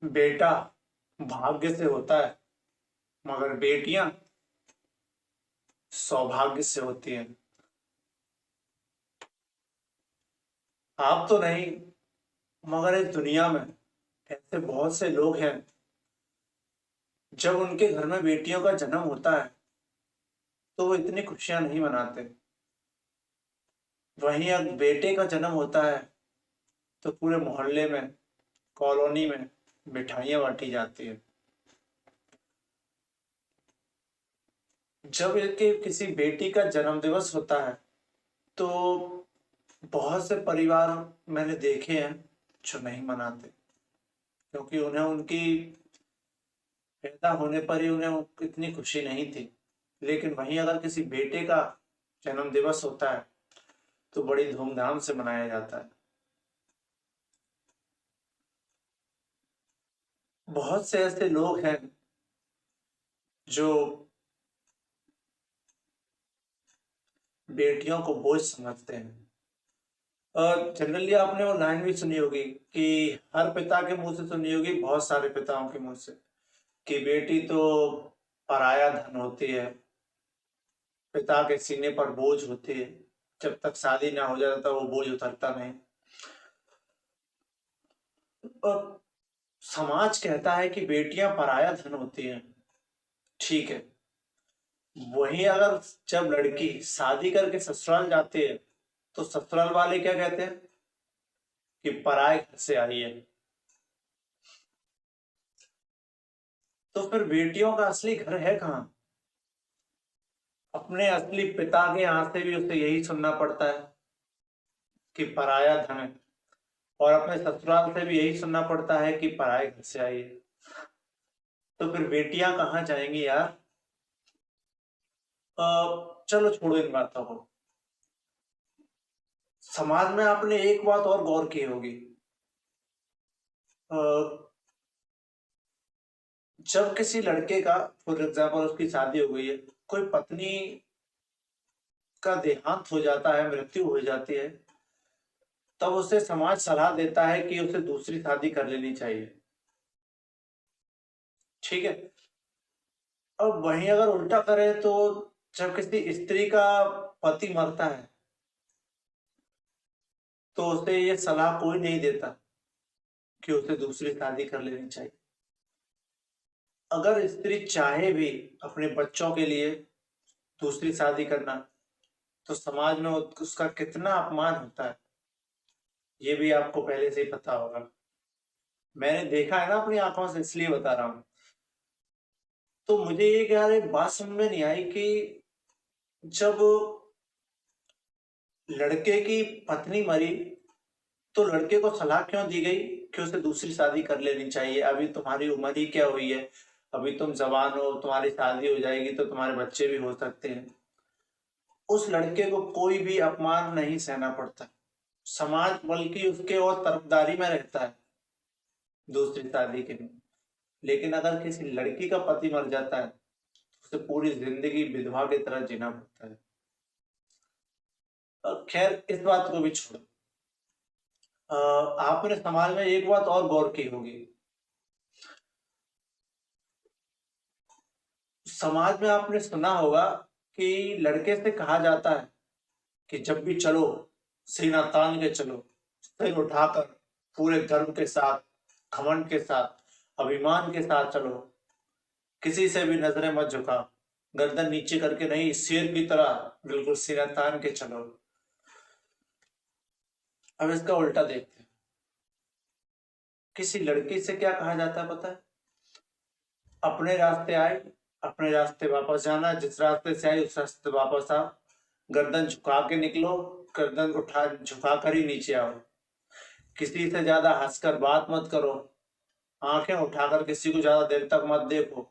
बेटा भाग्य से होता है, मगर बेटियां सौभाग्य से होती हैं। आप तो नहीं, मगर इस दुनिया में ऐसे बहुत से लोग हैं, जब उनके घर में बेटियों का जन्म होता है तो वो इतनी खुशियां नहीं मनाते। वहीं अगर बेटे का जन्म होता है तो पूरे मोहल्ले में, कॉलोनी में मिठाइयाँ बांटी जाती है। जब इनके किसी बेटी का जन्म दिवस होता है तो बहुत से परिवार मैंने देखे हैं जो नहीं मनाते, क्योंकि उन्हें उनकी पैदा होने पर ही उन्हें इतनी खुशी नहीं थी। लेकिन वहीं अगर किसी बेटे का जन्म दिवस होता है तो बड़ी धूमधाम से मनाया जाता है। बहुत से ऐसे लोग हैं जो बेटियों को बोझ समझते हैं। और जनरली आपने वो लाइन भी सुनी होगी कि हर पिता के मुंह से सुनी होगी, बहुत सारे पिताओं के मुंह से, कि बेटी तो पराया धन होती है, पिता के सीने पर बोझ होती है, जब तक शादी ना हो जाता वो बोझ उतरता नहीं। और समाज कहता है कि बेटियां पराया धन होती हैं। ठीक है, वही अगर जब लड़की शादी करके ससुराल जाती है तो ससुराल वाले क्या कहते हैं कि पराये घर से आई है। तो फिर बेटियों का असली घर है कहाँ? अपने असली पिता के यहाँ से भी उसे यही सुनना पड़ता है कि पराया धन है, और अपने ससुराल से भी यही सुनना पड़ता है कि पराये घर से आई है। तो फिर बेटियां कहाँ जाएंगी यार? चलो छोड़ो इन बातों को। समाज में आपने एक बात और गौर की होगी, अ, जब किसी लड़के का फॉर एग्जाम्पल उसकी शादी हो गई है, कोई पत्नी का देहांत हो जाता है, मृत्यु हो जाती है, तब उसे समाज सलाह देता है कि उसे दूसरी शादी कर लेनी चाहिए। ठीक है। अब वहीं अगर उल्टा करें तो जब किसी स्त्री का पति मरता है तो उसे ये सलाह कोई नहीं देता कि उसे दूसरी शादी कर लेनी चाहिए। अगर स्त्री चाहे भी अपने बच्चों के लिए दूसरी शादी करना, तो समाज में उसका कितना अपमान होता है ये भी आपको पहले से ही पता होगा। मैंने देखा है ना अपनी आंखों से, इसलिए बता रहा हूँ। तो मुझे ये यार एक बात समझ में नहीं आई कि जब लड़के की पत्नी मरी तो लड़के को सलाह क्यों दी गई कि उसे दूसरी शादी कर लेनी चाहिए? अभी तुम्हारी उम्र ही क्या हुई है, अभी तुम जवान हो, तुम्हारी शादी हो जाएगी तो तुम्हारे बच्चे भी हो सकते हैं। उस लड़के को कोई भी अपमान नहीं सहना पड़ता, समाज बल्कि उसके और तरफदारी में रहता है दूसरी शादी के लिए। लेकिन अगर किसी लड़की का पति मर जाता है तो उसे पूरी जिंदगी विधवा की तरह जीना पड़ता है। और खैर इस बात को भी छोड़ो। आपने समाज में एक बात और गौर की होगी, समाज में आपने सुना होगा कि लड़के से कहा जाता है कि जब भी चलो सीना तान के चलो, सिर उठाकर, पूरे गर्व के साथ, घमंड के साथ, अभिमान के साथ चलो, किसी से भी नजरें मत झुका, गर्दन नीचे करके नहीं, शेर की तरह बिल्कुल सीना तान के चलो। अब इसका उल्टा देखते हैं, किसी लड़की से क्या कहा जाता है पता है? अपने रास्ते आए, अपने रास्ते वापस जाना, जिस रास्ते से आए उस रास्ते वापस आओ, गर्दन झुका के निकलो, गर्दन उठा झुका कर ही नीचे आओ, किसी से ज्यादा हंसकर बात मत करो, आंखें उठाकर किसी को ज्यादा देर तक मत देखो।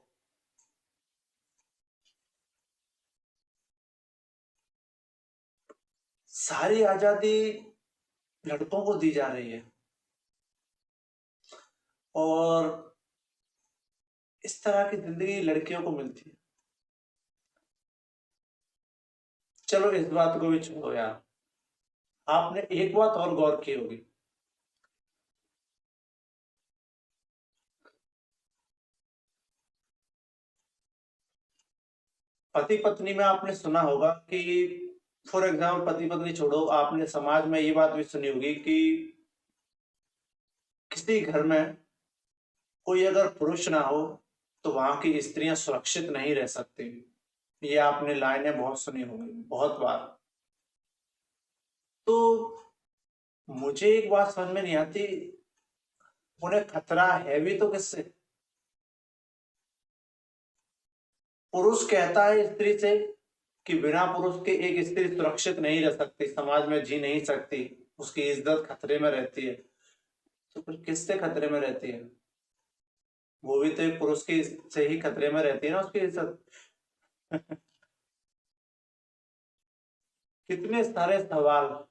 सारी आजादी लड़कों को दी जा रही है, और इस तरह की जिंदगी लड़कियों को मिलती है। चलो इस बात को भी छोड़ो यार, आपने एक बात और गौर की होगी, पति पत्नी में आपने सुना होगा कि फॉर एग्जाम्पल, पति पत्नी छोड़ो, आपने समाज में ये बात भी सुनी होगी कि किसी घर में कोई अगर पुरुष ना हो तो वहां की स्त्रियां सुरक्षित नहीं रह सकती। ये आपने लाइनें बहुत सुनी होंगी, बहुत बार। तो मुझे एक बात समझ में नहीं आती, उन्हें खतरा है भी तो किससे? पुरुष कहता है स्त्री से कि बिना पुरुष के एक स्त्री सुरक्षित नहीं रह सकती, समाज में जी नहीं सकती, उसकी इज्जत खतरे में रहती है। तो फिर किससे खतरे में रहती है? वो भी तो एक पुरुष की से ही खतरे में रहती है ना, उसकी इज्जत। कितने सारे सवाल,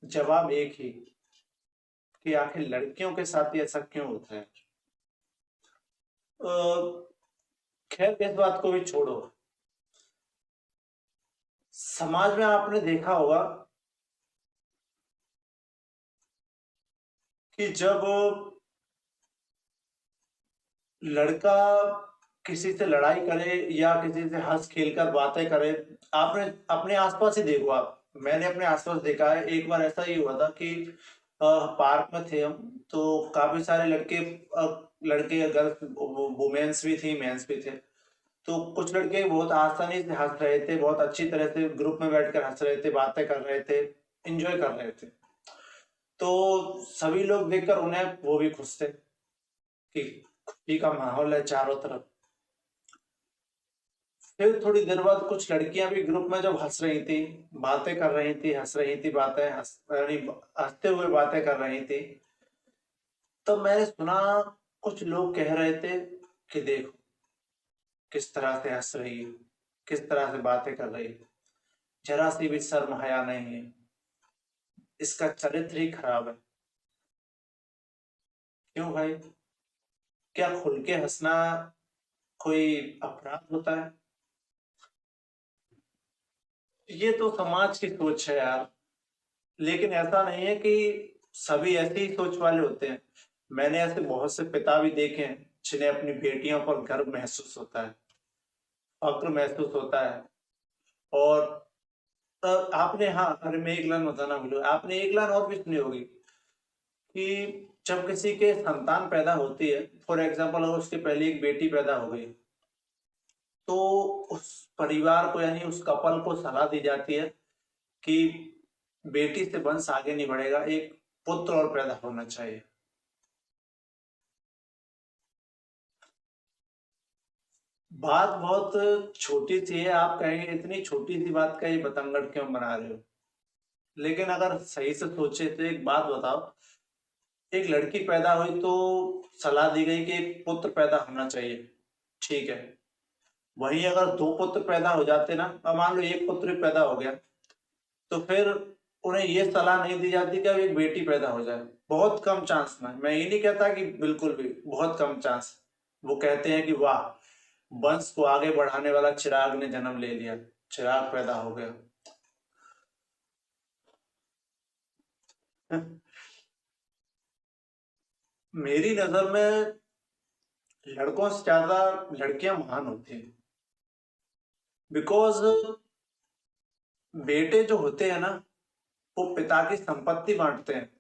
जवाब एक ही, कि आखिर लड़कियों के साथ ही ऐसा क्यों होता है। खैर इस बात को भी छोड़ो। समाज में आपने देखा होगा कि जब लड़का किसी से लड़ाई करे या किसी से हंस खेल कर बातें करे, आपने अपने आसपास ही देखो आप, मैंने अपने आसपास देखा है। एक बार ऐसा ही हुआ था कि पार्क में थे हम, तो काफी सारे लड़के गर्ल्स, वुमेन्स भी थी, मेंस भी थे। तो कुछ लड़के बहुत आसानी से हंस रहे थे, बहुत अच्छी तरह से ग्रुप में बैठकर हंस रहे थे, बातें कर रहे थे, एंजॉय कर रहे थे। तो सभी लोग देखकर उन्हें, वो भी खुश थे कि खुशी का माहौल है चारों तरफ। फिर थोड़ी देर बाद कुछ लड़कियां भी ग्रुप में जब हंस रही थी, बातें कर रही थी, हंस रही थी, बातें यानी हंसते हुए बातें कर रही थी, तो मैंने सुना कुछ लोग कह रहे थे कि देखो किस तरह से हंस रही है, किस तरह से बातें कर रही है, जरा सी भी शर्म हया नहीं है, इसका चरित्र ही खराब है। क्यों भाई? क्या खुल के हंसना कोई अपराध होता है? ये तो समाज की सोच है यार। लेकिन ऐसा नहीं है कि सभी ऐसे ही सोच वाले होते हैं। मैंने ऐसे बहुत से पिता भी देखे हैं जिन्हें अपनी बेटियों पर गर्व महसूस होता है, फक्र महसूस होता है। और आपने, हाँ, अरे मैं एक लाइन बताना भूल, आपने एक लाइन और भी सुनी होगी कि जब किसी के संतान पैदा होती है, फॉर एग्जाम्पल अगर उसके पहले एक बेटी पैदा हो गई, तो उस परिवार को यानी उस कपल को सलाह दी जाती है कि बेटी से वंश आगे नहीं बढ़ेगा, एक पुत्र और पैदा होना चाहिए। बात बहुत छोटी सी है, आप कहेंगे इतनी छोटी सी बात का ये बतंगड़ क्यों बना रहे हो। लेकिन अगर सही से सोचे तो एक बात बताओ, एक लड़की पैदा हुई तो सलाह दी गई कि एक पुत्र पैदा होना चाहिए, ठीक है। वहीं अगर दो पुत्र पैदा हो जाते ना, अब मान लो एक पुत्र भी पैदा हो गया, तो फिर उन्हें ये सलाह नहीं दी जाती कि अब एक बेटी पैदा हो जाए। बहुत कम चांस में, मैं ये नहीं कहता कि बिल्कुल भी, बहुत कम चांस। वो कहते हैं कि वाह, वंश को आगे बढ़ाने वाला चिराग ने जन्म ले लिया, चिराग पैदा हो गया। मेरी नजर में लड़कों से ज्यादा लड़कियां महान होती हैं। बिकॉज बेटे जो होते हैं ना, वो पिता की संपत्ति बांटते हैं,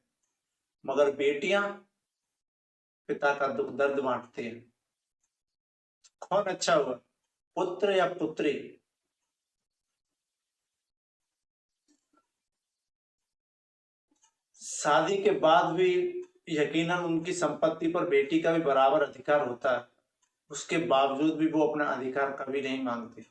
मगर बेटियां पिता का दुख दर्द बांटती हैं। कौन अच्छा हुआ, पुत्र या पुत्री? शादी के बाद भी यकीनन उनकी संपत्ति पर बेटी का भी बराबर अधिकार होता है, उसके बावजूद भी वो अपना अधिकार कभी नहीं मांगती।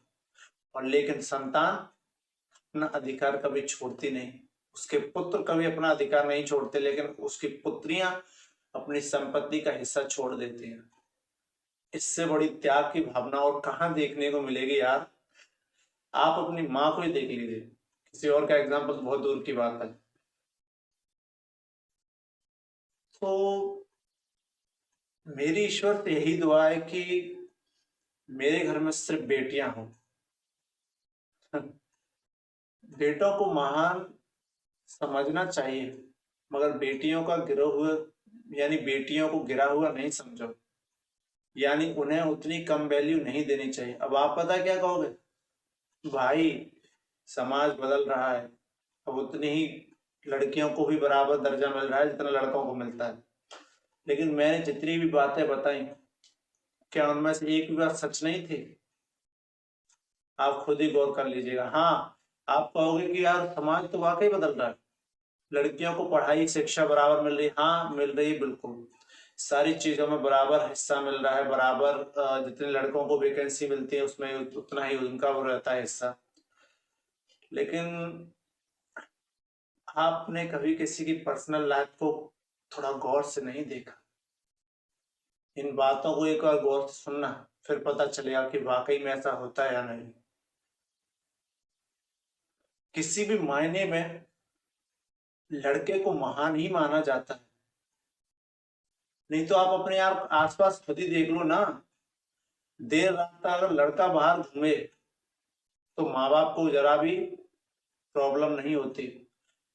और लेकिन संतान अपना अधिकार कभी छोड़ती नहीं, उसके पुत्र कभी अपना अधिकार नहीं छोड़ते, लेकिन उसकी पुत्रियां अपनी संपत्ति का हिस्सा छोड़ देती हैं। इससे बड़ी त्याग की भावना और कहाँ देखने को मिलेगी यार। आप अपनी माँ को ही देख लीजिए, किसी और का एग्जाम्पल तो बहुत दूर की बात है। तो मेरी ईश्वर से यही दुआ है कि मेरे घर में सिर्फ बेटियां हों। बेटों को महान समझना चाहिए, मगर बेटियों का गिरा हुआ, यानी बेटियों को गिरा हुआ नहीं समझो। यानी उन्हें उतनी कम वैल्यू नहीं देनी चाहिए। अब आप पता क्या कहोगे, भाई समाज बदल रहा है, अब उतनी ही लड़कियों को भी बराबर दर्जा मिल रहा है जितना लड़कों को मिलता है। लेकिन मैंने जितनी भी बातें बताई, क्या उनमें से एक भी बात सच नहीं थी? आप खुद ही गौर कर लीजिएगा। हाँ, आप कहोगे कि यार समाज तो वाकई बदल रहा है, लड़कियों को पढ़ाई शिक्षा बराबर मिल रही है। हाँ मिल रही है, बिल्कुल सारी चीजों में बराबर हिस्सा मिल रहा है, बराबर जितने लड़कों को वैकेंसी मिलती है उसमें उतना ही उनका वो रहता है हिस्सा। लेकिन आपने कभी किसी की पर्सनल लाइफ को थोड़ा गौर से नहीं देखा। इन बातों को एक बार गौर से सुनना, फिर पता चलेगा कि वाकई में ऐसा होता है या नहीं। किसी भी मायने में लड़के को महान ही माना जाता है। नहीं तो आप अपने यार आसपास खुद ही देख लो ना, देर रात तक अगर लड़का बाहर घूमे तो माँ बाप को जरा भी प्रॉब्लम नहीं होती।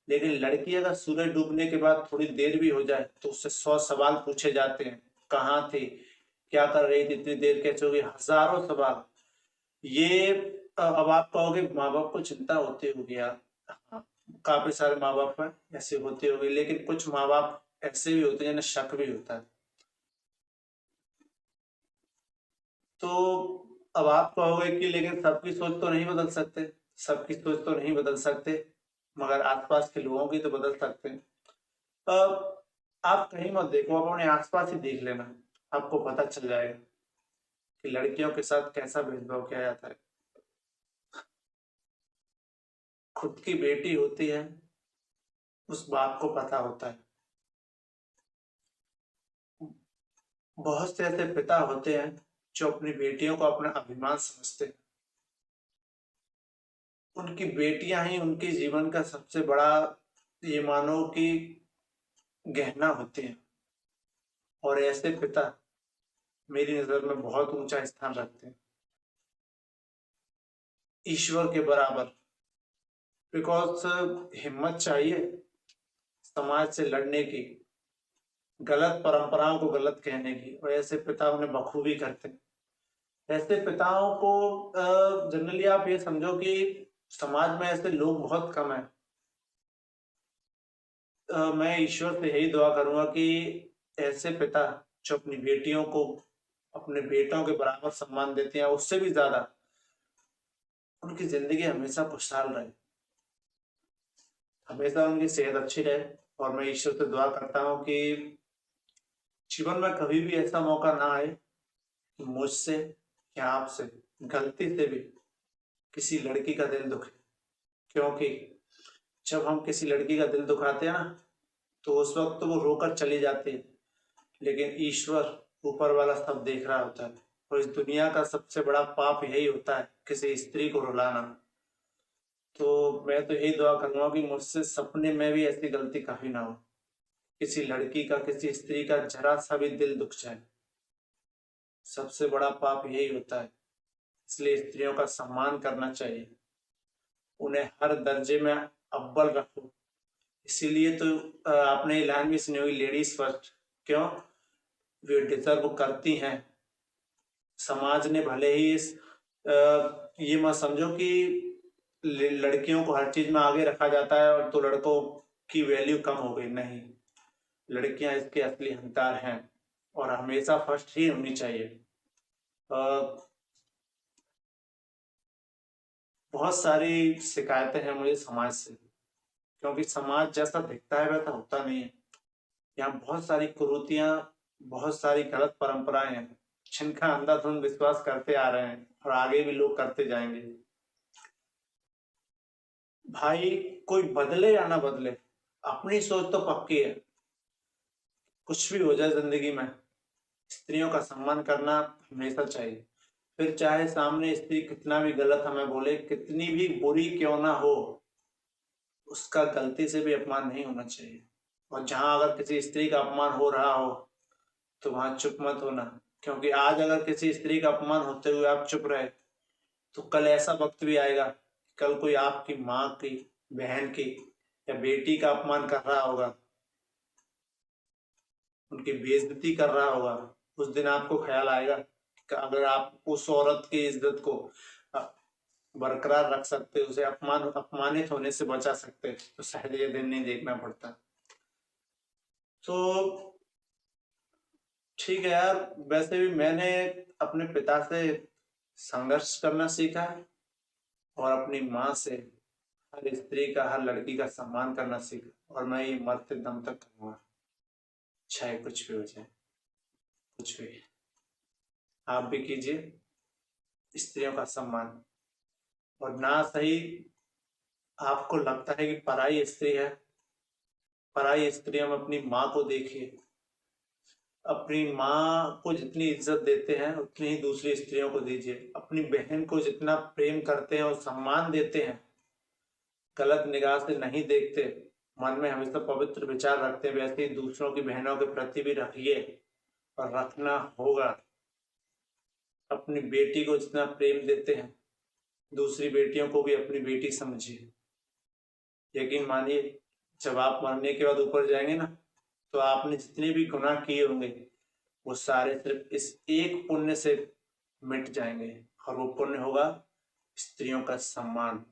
लेकिन लड़की अगर सूरज डूबने के बाद थोड़ी देर भी हो जाए तो उससे 100 सवाल पूछे जाते हैं, कहाँ थी, क्या कर रही थी, इतनी देर कैसे हो गई, हजारों सवाल। ये अब आप कहोगे माँ बाप को चिंता होती होगी यार। हाँ, काफी सारे माँ बाप हैं ऐसे होते होंगे, लेकिन कुछ माँ बाप ऐसे भी होते हैं जिन्हें शक भी होता है। तो अब आप कहोगे कि लेकिन सबकी सोच तो नहीं बदल सकते, सबकी सोच तो नहीं बदल सकते, मगर आसपास के लोगों की तो बदल सकते हैं। अब आप कहीं मत देखो, आप अपने आसपास ही देख लेना, आपको पता चल जाएगा कि लड़कियों के साथ कैसा भेदभाव किया जाता है। खुद की बेटी होती है, उस बाप को पता होता है। बहुत से ऐसे पिता होते हैं जो अपनी बेटियों को अपना अभिमान समझते हैं। उनकी बेटियां ही उनके जीवन का सबसे बड़ा, ये मानो कि गहना होती हैं। और ऐसे पिता मेरी नजर में बहुत ऊंचा स्थान रखते हैं, ईश्वर के बराबर। बिकॉज हिम्मत चाहिए समाज से लड़ने की, गलत परंपराओं को गलत कहने की, और ऐसे पिता उन्हें बखूबी करते हैं। ऐसे पिताओं को जनरली आप ये समझो कि समाज में ऐसे लोग बहुत कम है। मैं ईश्वर से यही दुआ करूंगा कि ऐसे पिता जो अपनी बेटियों को अपने बेटों के बराबर सम्मान देते हैं, उससे भी ज्यादा उनकी जिंदगी हमेशा खुशहाल रहे, हमेशा उनकी सेहत अच्छी रहे। और मैं ईश्वर से दुआ करता हूँ कि जीवन में कभी भी ऐसा मौका ना आए कि मुझसे या आपसे गलती से भी किसी लड़की का दिल दुखे। क्योंकि जब हम किसी लड़की का दिल दुखाते हैं ना, तो उस वक्त तो वो रोकर चली जाती है, लेकिन ईश्वर ऊपर वाला सब देख रहा होता है। और इस दुनिया का सबसे बड़ा पाप यही होता है, किसी स्त्री को रुलाना। तो मैं तो यही दुआ करूंगा कि मुझसे सपने में भी ऐसी गलती कभी ना हो, किसी लड़की का किसी स्त्री का जरा सा भी दिल दुख जाए। सबसे बड़ा पाप यही होता है। इसलिए स्त्रियों का सम्मान करना चाहिए, उन्हें हर दर्जे में अव्वल रखो। इसीलिए तो आपने ऐलान भी सुनी होगी, लेडीज फर्स्ट। क्यों? वे डिजर्व करती हैं। समाज ने भले ही ये मत समझो कि लड़कियों को हर चीज में आगे रखा जाता है और तो लड़कों की वैल्यू कम हो गई, नहीं। लड़कियां इसके असली हकदार हैं और हमेशा फर्स्ट ही होनी चाहिए। बहुत सारी शिकायतें हैं मुझे समाज से, क्योंकि समाज जैसा दिखता है वैसा होता नहीं है। यहाँ बहुत सारी कुरीतियां, बहुत सारी गलत परंपराएं हैं जिनका अंधाधुंध विश्वास करते आ रहे हैं और आगे भी लोग करते जाएंगे। भाई कोई बदले या ना बदले, अपनी सोच तो पक्की है। कुछ भी हो जाए जिंदगी में, स्त्रियों का सम्मान करना हमेशा चाहिए। फिर चाहे सामने स्त्री कितना भी गलत हमें बोले, कितनी भी बुरी क्यों ना हो, उसका गलती से भी अपमान नहीं होना चाहिए। और जहां अगर किसी स्त्री का अपमान हो रहा हो तो वहां चुप मत होना। क्योंकि आज अगर किसी स्त्री का अपमान होते हुए आप चुप रहे, तो कल ऐसा वक्त भी आएगा, कल कोई आपकी माँ की, बहन की या बेटी का अपमान कर रहा होगा, उनकी बेइज्जती कर रहा होगा। उस दिन आपको ख्याल आएगा कि अगर आप उस औरत की इज्जत को बरकरार रख सकते, उसे अपमानित होने से बचा सकते, तो शायद ये दिन नहीं देखना पड़ता। तो ठीक है यार, वैसे भी मैंने अपने पिता से संघर्ष करना सीखा है और अपनी माँ से हर स्त्री का, हर लड़की का सम्मान करना सीखा, और मैं ये मरते दम तक करूंगा, चाहे कुछ भी हो जाए, कुछ भी। आप भी कीजिए स्त्रियों का सम्मान। और ना सही आपको लगता है कि पराई स्त्री है, पराई स्त्री हम अपनी माँ को देखिए, अपनी माँ को जितनी इज्जत देते हैं उतनी ही दूसरी स्त्रियों को दीजिए। अपनी बहन को जितना प्रेम करते हैं और सम्मान देते हैं, गलत निगाह से नहीं देखते, मन में हमेशा पवित्र विचार रखते हैं, वैसे ही दूसरों की बहनों के प्रति भी रखिए और रखना होगा। अपनी बेटी को जितना प्रेम देते हैं, दूसरी बेटियों को भी अपनी बेटी समझिए। यकीन मानिए, जब आप मरने के बाद ऊपर जाएंगे ना, तो आपने जितने भी गुनाह किए होंगे वो सारे सिर्फ इस एक पुण्य से मिट जाएंगे, और वो पुण्य होगा स्त्रियों का सम्मान।